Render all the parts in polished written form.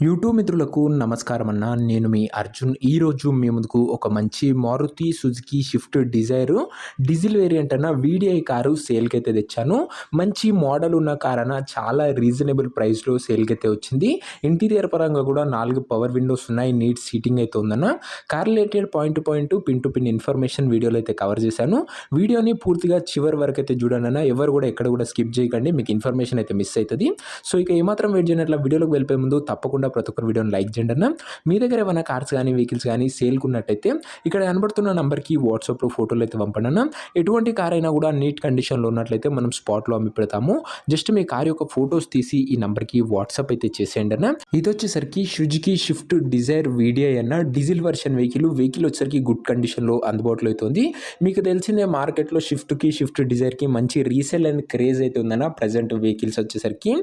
YouTube మిత్రులకు నమస్కారం అన్న. నేను మీ అర్జున్. ఈరోజు మీ ముందుకు ఒక మంచి Maruti Suzuki Swift Dzire diesel variant అన్న వీడిఐ కారు సేల్కి అయితే తెచ్చాను. మంచి మోడల్ ఉన్న కార్ అన్న, చాలా రీజనబుల్ ప్రైస్లో సేల్కి అయితే వచ్చింది. ఇంటీరియర్ పరంగా కూడా 4 పవర్ విండోస్ ఉన్నాయి. నీట్ సీటింగ్ అయితే ఉందన్న. Car related point to point, pin to pin information వీడియోలో అయితే కవర్ చేశాను. వీడియోని పూర్తిగా చివరి వరకు అయితే చూడండి అన్న. ఎవరు కూడా ఎక్కడ కూడా స్కిప్ చేయకండి, మీకు ఇన్ఫర్మేషన్ అయితే మిస్ అవుతుంది. సో ఇక ఏమాత్రం వెయిట్ చేయనట్ల వీడియోలోకి వెళ్ళిపోయే ముందు తప్పకుండా ప్రతి ఒక్కరు వీడియోని లైక్ చేయండి అన్న. మీ దగ్గర ఏమైనా కార్స్ కానీ వెహికల్స్ కానీ సేల్కి ఉన్నట్టయితే ఇక్కడ కనబడుతున్న నంబర్కి వాట్సాప్లో ఫోటోలు అయితే పంపండి అన్న. ఎటువంటి కార్ అయినా కూడా నీట్ కండిషన్లో ఉన్నట్లయితే మనం స్పాట్లో అమ్మి పెడతాము. జస్ట్ మీ కార్ యొక్క ఫొటోస్ తీసి ఈ నంబర్కి వాట్సాప్ అయితే చేసేయండి అన్న. ఇది వచ్చేసరికి సుజుకి షిఫ్ట్ డిజైర్ వీడిఐ అన్న, డీజిల్ వర్షన్ వెహికల్ వచ్చేసరికి గుడ్ కండిషన్లో అందుబాటులో అవుతుంది. మీకు తెలిసిందే మార్కెట్లో షిఫ్ట్ డిజైర్కి మంచి రీసేల్ అండ్ క్రేజ్ అయితే ఉందన్న. ప్రజెంట్ వెహికల్స్ వచ్చేసరికి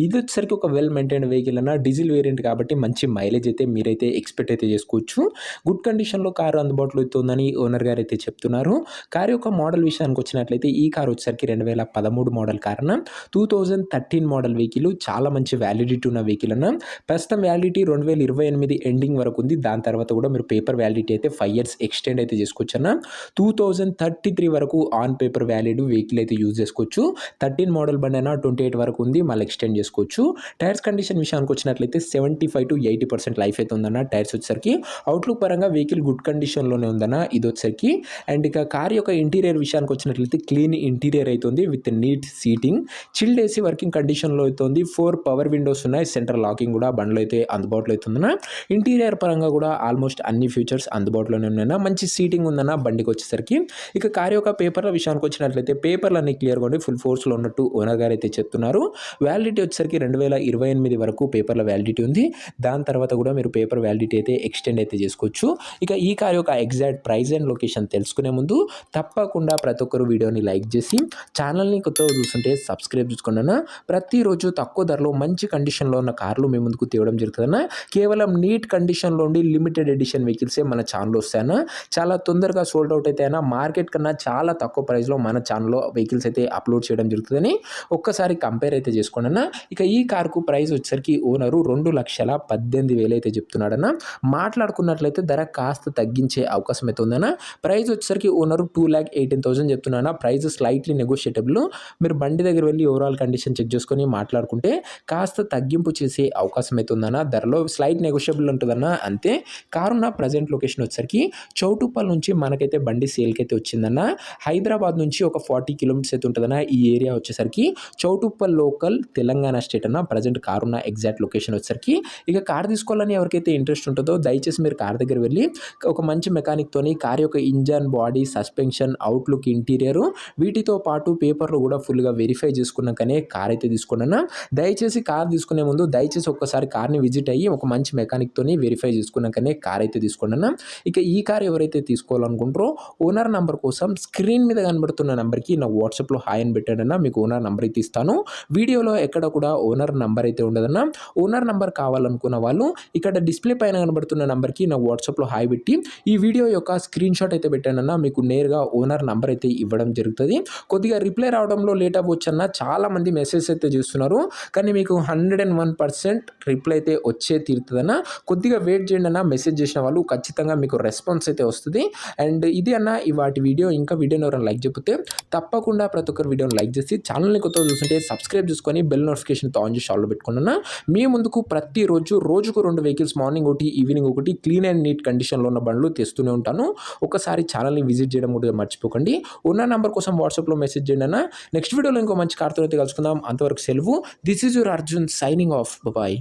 ఇది వచ్చేసరికి ఒక వెల్ మెయింటైన్ వెహికల్ అన్న, డీజిల్ వేరియంట్ కాబట్టి మంచి మైలేజ్ అయితే మీరైతే ఎక్స్పెక్ట్ అయితే చేసుకోవచ్చు. గుడ్ కండిషన్లో కారు అందుబాటులో అవుతుందని ఓనర్ గారు అయితే చెప్తున్నారు. కారు యొక్క మోడల్ విషయానికి వచ్చినట్లయితే ఈ కారు వచ్చేసరికి 2013 మోడల్ కార్ అన్న. 2013 మోడల్ వెహికల్, చాలా మంచి వ్యాలిడిటీ ఉన్న వెహికల్ అన్న. ప్రస్తుతం వ్యాలిడిటీ 2028 ఎండింగ్ వరకు ఉంది. దాని తర్వాత కూడా మీరు పేపర్ వ్యాలిడిటీ అయితే 5 years ఎక్స్టెండ్ అయితే చేసుకోవచ్చు అన్న. 2033 వరకు ఆన్ పేపర్ వ్యాలిడ్ వెహికల్ అయితే యూజ్ చేసుకోవచ్చు. 13 మోడల్ బండి అయినా 28 వరకు ఉంది, మళ్ళీ ఎక్స్టెండ్ చేసుకోవచ్చు. టైర్స్ కండిషన్ విషయానికి వచ్చినట్లయితే 75 to 80% లైఫ్ అయితే ఉందన్న. టైర్స్ వచ్చేసరికి అవుట్లుక్ పరంగా వెహికల్ గుడ్ కండిషన్లోనే ఉందన్న. ఇది వచ్చేసరికి అండ్ ఇక కార్ యొక్క ఇంటీరియర్ విషయానికి వచ్చినట్లయితే క్లీన్ ఇంటీరియర్ అవుతుంది with neat seating. Chilled AC working కండిషన్లో అవుతుంది. 4 పవర్ విండోస్ ఉన్నాయి. సెంట్రల్ లాకింగ్ కూడా బండ్లో అయితే అందుబాటులో అవుతుందన్న. ఇంటీరియర్ పరంగా కూడా ఆల్మోస్ట్ అన్ని ఫీచర్స్ అందుబాటులోనే ఉన్నాయన్న. మంచి సీటింగ్ ఉందన్న బండికి వచ్చేసరికి. ఇక కార్ యొక్క పేపర్ల విషయానికి వచ్చినట్లయితే పేపర్లు అన్ని క్లియర్గా ఉండి ఫుల్ ఫోర్స్లో ఉన్నట్టు ఓనర్ గారు అయితే చెప్తున్నారు. వ్యాలిడిటీ వచ్చేసరికి 2028 వరకు పేపర్ల వ్యాలిడిటీ ఉంది. దాని తర్వాత కూడా మీరు పేపర్ వ్యాలిడిటీ అయితే ఎక్స్టెండ్ అయితే చేసుకోవచ్చు. ఇక ఈ కార్ యొక్క ఎగ్జాక్ట్ ప్రైస్ అండ్ లొకేషన్ తెలుసుకునే ముందు తప్పకుండా ప్రతి ఒక్కరు వీడియోని లైక్ చేసి ఛానల్ని కొత్తగా చూస్తుంటే సబ్స్క్రైబ్ చేసుకోండి. ప్రతిరోజు తక్కువ ధరలో మంచి కండిషన్లో ఉన్న కార్లు మీ ముందుకు తేవడం జరుగుతుందన్న. కేవలం నీట్ కండిషన్లో ఉండి లిమిటెడ్ ఎడిషన్ వెహికల్సే మన ఛానల్లో వస్తాయన్న. చాలా తొందరగా సోల్డ్ అవుట్ అయితే అయినా మార్కెట్ కన్నా చాలా తక్కువ ప్రైస్లో మన ఛానల్లో వెహికల్స్ అయితే అప్లోడ్ చేయడం జరుగుతుందని ఒక్కసారి కంపేర్ అయితే చేసుకోండి అన్న. ఇక ఈ కార్కు ప్రైస్ వచ్చేసరికి ఓనరు 2,18,000 అయితే చెప్తున్నాడన్న. మాట్లాడుకున్నట్లయితే ధర కాస్త తగ్గించే అవకాశం అయితే ఉందన్న. ప్రైస్ వచ్చేసరికి ఓనరు 2,18,000 చెప్తున్నాడన్న. Price slightly negotiable. మీరు బండి దగ్గర వెళ్ళి ఓవరాల్ కండిషన్ చెక్ చేసుకొని మాట్లాడుకుంటే కాస్త తగ్గింపు చేసే అవకాశం అయితే ఉందన్న. ధరలో స్లైట్ నెగోషియబుల్ ఉంటుందన్న, అంతే. కారున్న ప్రజెంట్ లొకేషన్ వచ్చేసరికి చౌటుప్పల్ నుంచి మనకైతే బండి సేల్కి అయితే వచ్చిందన్న. హైదరాబాద్ నుంచి ఒక 40 కిలోమీటర్స్ అయితే ఉంటుందన్న. ఈ ఏరియా వచ్చేసరికి చౌటుప్పల్ లోకల్, తెలంగాణ స్టేట్ అన్న. ప్రజెంట్ కారున్న ఎగ్జాక్ట్ లొకేషన్ వచ్చేసరికి. ఇక కార్ తీసుకోవాలని ఎవరికైతే ఇంట్రెస్ట్ ఉంటుందో దయచేసి మీరు కార్ దగ్గర వెళ్ళి ఒక మంచి మెకానిక్తోని కార్ యొక్క engine, body, suspension, outlook, interior వీటితో పాటు పేపర్లు కూడా ఫుల్గా వెరిఫై చేసుకున్నాకనే కార్ అయితే తీసుకోండి. దయచేసి కార్ తీసుకునే ముందు దయచేసి ఒక్కసారి కార్ని విజిట్ అయ్యి ఒక మంచి మెకానిక్తోని వెరిఫై చేసుకున్నాకనే కార్ అయితే తీసుకోండి. ఇక ఈ కార్ ఎవరైతే తీసుకోవాలనుకుంటారో ఓనర్ నంబర్ కోసం స్క్రీన్ మీద కనబడుతున్న నెంబర్కి నా వాట్సాప్లో హాయ్ అని పెట్టాడన్నా. మీకు ఓనర్ నెంబర్ అయితే ఇస్తాను. వీడియోలో ఎక్కడ కూడా ఓనర్ నెంబర్ అయితే ఉండదన్న. ఓనర్ నెంబర్ కావాలనుకున్న వాళ్ళు ఇక్కడ డిస్ప్లే పైన కనబడుతున్న నెంబర్కి నా వాట్సాప్లో హాయ్ పెట్టి ఈ వీడియో యొక్క స్క్రీన్ షాట్ అయితే పెట్టానన్న. మీకు నేరుగా ఓనర్ నెంబర్ అయితే ఇవ్వడం జరుగుతుంది. కొద్దిగా రిప్లై రావడంలో లేట్ అవ్వచ్చన్న. చాలా మంది మెసేజ్ అయితే చేస్తున్నారు, కానీ మీకు 101% రిప్లై అయితే వచ్చే తీరుతుందన్న. కొద్దిగా వెయిట్ చేయండి అన్న. మెసేజ్ చేసిన వాళ్ళు ఖచ్చితంగా మీకు రెస్పాన్స్ అయితే వస్తుంది. అండ్ ఇది అన్న వాటి వీడియో. ఇంకా వీడియోని ఎవరైనా లైక్ చెప్తే తప్పకుండా ప్రతి ఒక్కరు వీడియోని లైక్ చేసి ఛానల్ని కొత్తగా చూస్తుంటే సబ్స్క్రైబ్ చేసుకొని బెల్ నోటిఫికేషన్ ఆన్ చేసి ఆల్లో పెట్టుకున్నా. మీ ముందుకు ప్రతిరోజు రోజుకు 2 వెహికల్స్, మార్నింగ్ ఒకటి, ఈవినింగ్ ఒకటి, క్లీన్ అండ్ నీట్ కండిషన్లో ఉన్న బండ్లు తెస్తూనే ఉంటాను. ఒకసారి ఛానల్ని విజిట్ చేయడం కూడా మర్చిపోకండి. ఉన్న నెంబర్ కోసం వాట్సాప్లో మెసేజ్ చేయండి అన్న. నెక్స్ట్ వీడియోలో ఇంకో మంచి కార్తో అయితే కలుసుకుందాం. అంతవరకు సెలవు. This is your Arjun signing off. Bye.